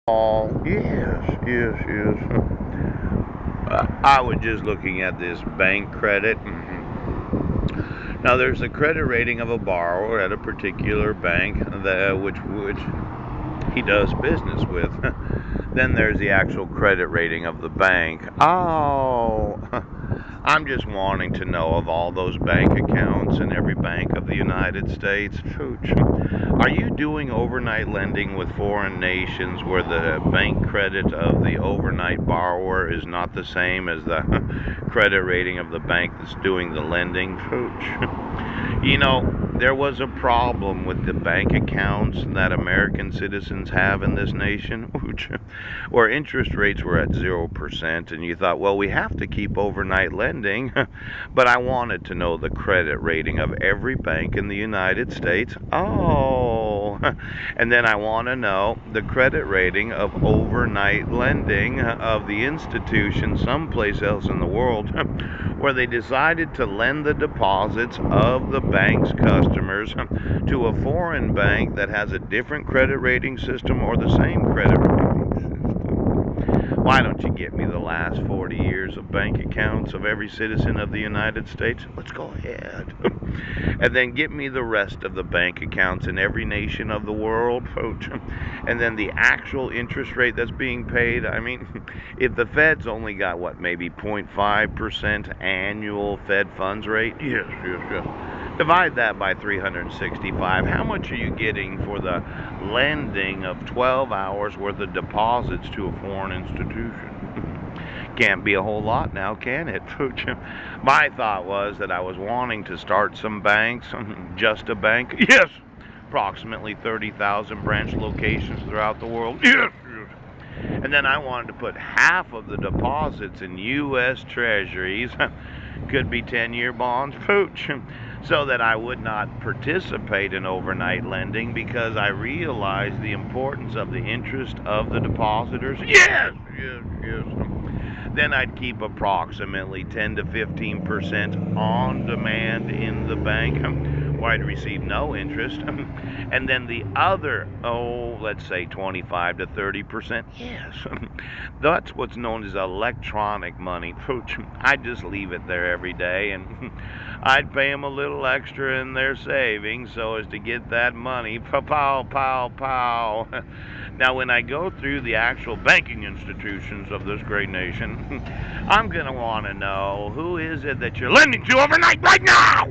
Oh, yes, yes, yes. I was just looking at this bank credit. Now, there's the credit rating of a borrower at a particular bank that which he does business with. Then there's the actual credit rating of the bank. Oh, I'm just wanting to know of all those bank accounts in every bank of the United States. Pooch. Are you doing overnight lending with foreign nations where the bank credit of the overnight borrower is not the same as the credit rating of the bank that's doing the lending? Pooch. You know, there was a problem with the bank accounts that American citizens have in this nation, where interest rates were at 0%, and you thought, well, we have to keep overnight lending, but I wanted to know the credit rating of every bank in the United States. Oh, and then I want to know the credit rating of overnight lending of the institution someplace else in the world where they decided to lend the deposits of the bank's customers to a foreign bank that has a different credit rating system or the same credit rating system. Why don't you get me the last 40 years of bank accounts of every citizen of the United States? Let's go ahead. And then get me the rest of the bank accounts in every nation of the world, and then the actual interest rate that's being paid. I mean, if the Fed's only got what, maybe 0.5% annual Fed funds rate? Yes, yes, yes. Divide that by 365. How much are you getting for the lending of 12 hours worth of deposits to a foreign institution? Can't be a whole lot now, can it? My thought was that I was wanting to start some banks, just a bank. Yes, approximately 30,000 branch locations throughout the world. Yes, yes. And then I wanted to put half of the deposits in U.S. Treasuries, could be 10-year bonds, so that I would not participate in overnight lending because I realized the importance of the interest of the depositors. Yes, yes, yes. Then I'd keep approximately 10 to 15% on demand in the bank, where I'd receive no interest. And then the other, let's say 25 to 30%, yes, that's what's known as electronic money. I'd just leave it there every day, and I'd pay them a little extra in their savings so as to get that money. Pow, pow, pow, pow. Now, when I go through the actual banking institutions of this great nation, I'm going to want to know who is it that you're lending to overnight right now?